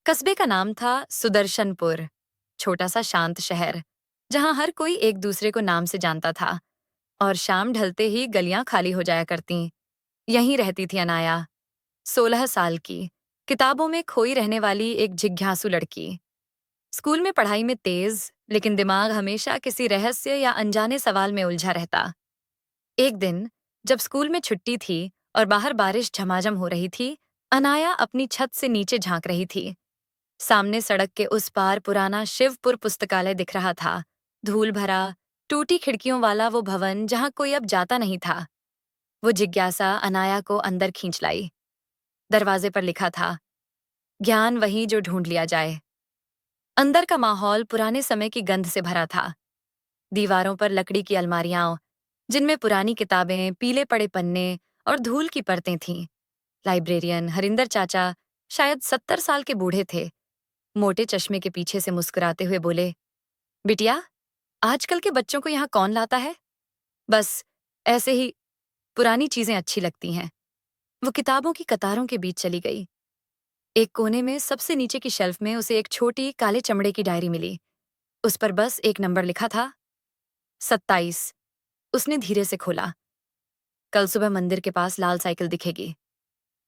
कस्बे का नाम था सुदर्शनपुर। छोटा सा शांत शहर जहां हर कोई एक दूसरे को नाम से जानता था। और शाम ढलते ही गलियां खाली हो जाया करती। यहीं रहती थी अनाया, 16 साल की, किताबों में खोई रहने वाली एक जिज्ञासु लड़की। स्कूल में पढ़ाई में तेज, लेकिन दिमाग हमेशा किसी रहस्य या अनजाने सवाल में उलझा रहता। एक दिन जब स्कूल में छुट्टी थी और बाहर बारिश झमाझम हो रही थी, अनाया अपनी छत से नीचे झांक रही थी। सामने सड़क के उस पार पुराना शिवपुर पुस्तकालय दिख रहा था। धूल भरा, टूटी खिड़कियों वाला वो भवन जहां कोई अब जाता नहीं था। वो जिज्ञासा अनाया को अंदर खींच लाई। दरवाजे पर लिखा था, ज्ञान वही जो ढूंढ लिया जाए। अंदर का माहौल पुराने समय की गंध से भरा था। दीवारों पर लकड़ी की अलमारियां, जिनमें पुरानी किताबें, पीले पड़े पन्ने और धूल की परतें थीं। लाइब्रेरियन हरिंदर चाचा शायद 70 साल के बूढ़े थे। मोटे चश्मे के पीछे से मुस्कुराते हुए बोले, बिटिया, आजकल के बच्चों को यहाँ कौन लाता है? बस ऐसे ही पुरानी चीजें अच्छी लगती हैं। वो किताबों की कतारों के बीच चली गई। एक कोने में सबसे नीचे की शेल्फ में उसे एक छोटी काले चमड़े की डायरी मिली। उस पर बस एक नंबर लिखा था, 27। उसने धीरे से खोला। कल सुबह मंदिर के पास लाल साइकिल दिखेगी।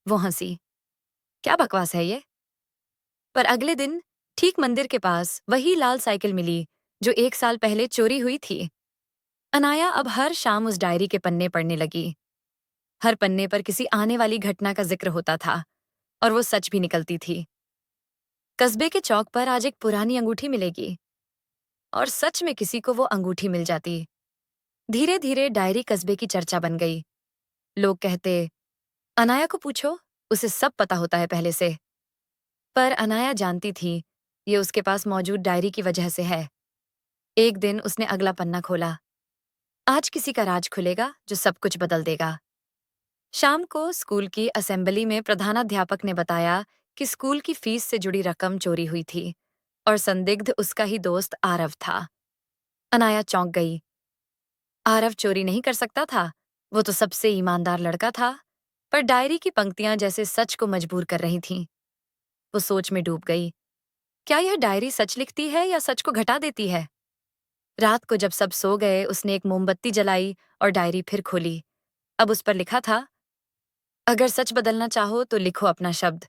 वो हंसी, क्या बकवास है ये? पर अगले दिन ठीक मंदिर के पास वही लाल साइकिल मिली जो 1 साल पहले चोरी हुई थी। अनाया अब हर शाम उस डायरी के पन्ने पढ़ने लगी। हर पन्ने पर किसी आने वाली घटना का जिक्र होता था, और वो सच भी निकलती थी। कस्बे के चौक पर आज एक पुरानी अंगूठी मिलेगी, और सच में किसी को वो अंगूठी मिल जाती। धीरे धीरे डायरी कस्बे की चर्चा बन गई। लोग कहते, अनाया को पूछो, उसे सब पता होता है पहले से। पर अनाया जानती थी, ये उसके पास मौजूद डायरी की वजह से है। एक दिन उसने अगला पन्ना खोला। आज किसी का राज खुलेगा जो सब कुछ बदल देगा। शाम को स्कूल की असेंबली में प्रधानाध्यापक ने बताया कि स्कूल की फीस से जुड़ी रकम चोरी हुई थी, और संदिग्ध उसका ही दोस्त आरव था। अनाया चौंक गई। आरव चोरी नहीं कर सकता था, वो तो सबसे ईमानदार लड़का था। पर डायरी की पंक्तियां जैसे सच को मजबूर कर रही थीं। वो सोच में डूब गई। क्या यह डायरी सच लिखती है या सच को घटा देती है? रात को जब सब सो गए, उसने एक मोमबत्ती जलाई और डायरी फिर खोली। अब उस पर लिखा था, अगर सच बदलना चाहो तो लिखो अपना शब्द।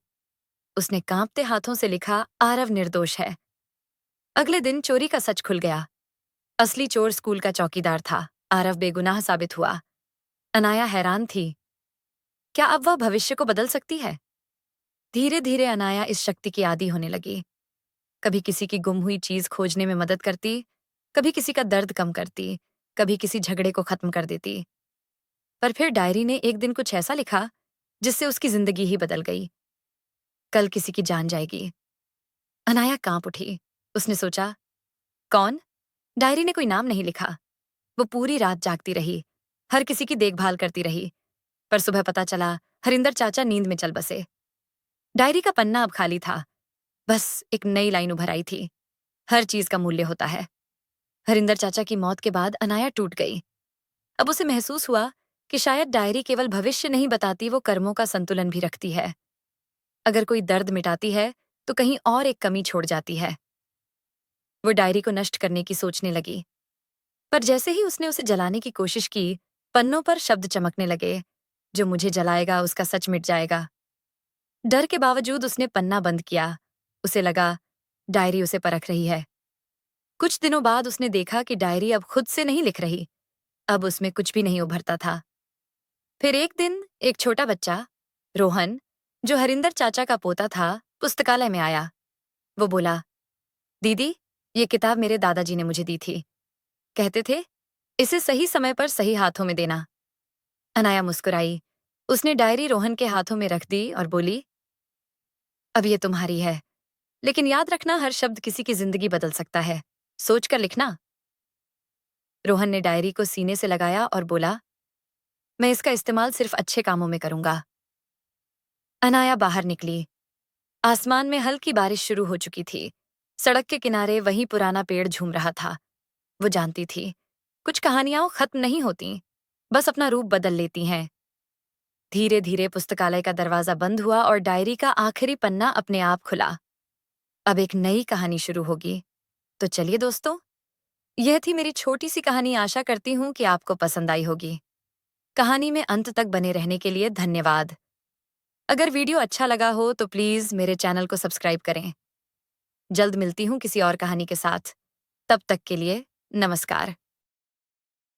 उसने कांपते हाथों से लिखा, आरव निर्दोष है। अगले दिन चोरी का सच खुल गया। असली चोर स्कूल का चौकीदार था। आरव बेगुनाह साबित हुआ। अनाया हैरान थी। क्या अब वह भविष्य को बदल सकती है? धीरे धीरे अनाया इस शक्ति की आदी होने लगी। कभी किसी की गुम हुई चीज खोजने में मदद करती, कभी किसी का दर्द कम करती, कभी किसी झगड़े को खत्म कर देती। पर फिर डायरी ने एक दिन कुछ ऐसा लिखा जिससे उसकी जिंदगी ही बदल गई। कल किसी की जान जाएगी। अनाया कांप उठी। उसने सोचा, कौन? डायरी ने कोई नाम नहीं लिखा। वो पूरी रात जागती रही, हर किसी की देखभाल करती रही। पर सुबह पता चला, हरिंदर चाचा नींद में चल बसे। डायरी का पन्ना अब खाली था। बस एक नई लाइन उभर आई थी, हर चीज का मूल्य होता है। हरिंदर चाचा की मौत के बाद अनाया टूट गई। अब उसे महसूस हुआ कि शायद डायरी केवल भविष्य नहीं बताती, वो कर्मों का संतुलन भी रखती है। अगर कोई दर्द मिटाती है तो कहीं और एक कमी छोड़ जाती है। वो डायरी को नष्ट करने की सोचने लगी। पर जैसे ही उसने उसे जलाने की कोशिश की, पन्नों पर शब्द चमकने लगे, जो मुझे जलाएगा उसका सच मिट जाएगा। डर के बावजूद उसने पन्ना बंद किया। उसे लगा, डायरी उसे परख रही है। कुछ दिनों बाद उसने देखा कि डायरी अब खुद से नहीं लिख रही। अब उसमें कुछ भी नहीं उभरता था। फिर एक दिन एक छोटा बच्चा, रोहन, जो हरिंदर चाचा का पोता था, पुस्तकालय में आया। वो बोला, दीदी, ये किताब मेरे दादाजी ने मुझे दी थी। कहते थे, इसे सही समय पर सही हाथों में देना। अनाया मुस्कुराई। उसने डायरी रोहन के हाथों में रख दी और बोली, अब ये तुम्हारी है, लेकिन याद रखना, हर शब्द किसी की जिंदगी बदल सकता है। सोच कर लिखना। रोहन ने डायरी को सीने से लगाया और बोला, मैं इसका इस्तेमाल सिर्फ अच्छे कामों में करूंगा। अनाया बाहर निकली। आसमान में हल्की बारिश शुरू हो चुकी थी। सड़क के किनारे वही पुराना पेड़ झूम रहा था। वो जानती थी, कुछ कहानियां खत्म नहीं होती, बस अपना रूप बदल लेती हैं। धीरे धीरे पुस्तकालय का दरवाजा बंद हुआ और डायरी का आखिरी पन्ना अपने आप खुला। अब एक नई कहानी शुरू होगी। तो चलिए दोस्तों, यह थी मेरी छोटी सी कहानी। आशा करती हूँ कि आपको पसंद आई होगी। कहानी में अंत तक बने रहने के लिए धन्यवाद। अगर वीडियो अच्छा लगा हो तो प्लीज मेरे चैनल को सब्सक्राइब करें। जल्द मिलती हूँ किसी और कहानी के साथ। तब तक के लिए नमस्कार।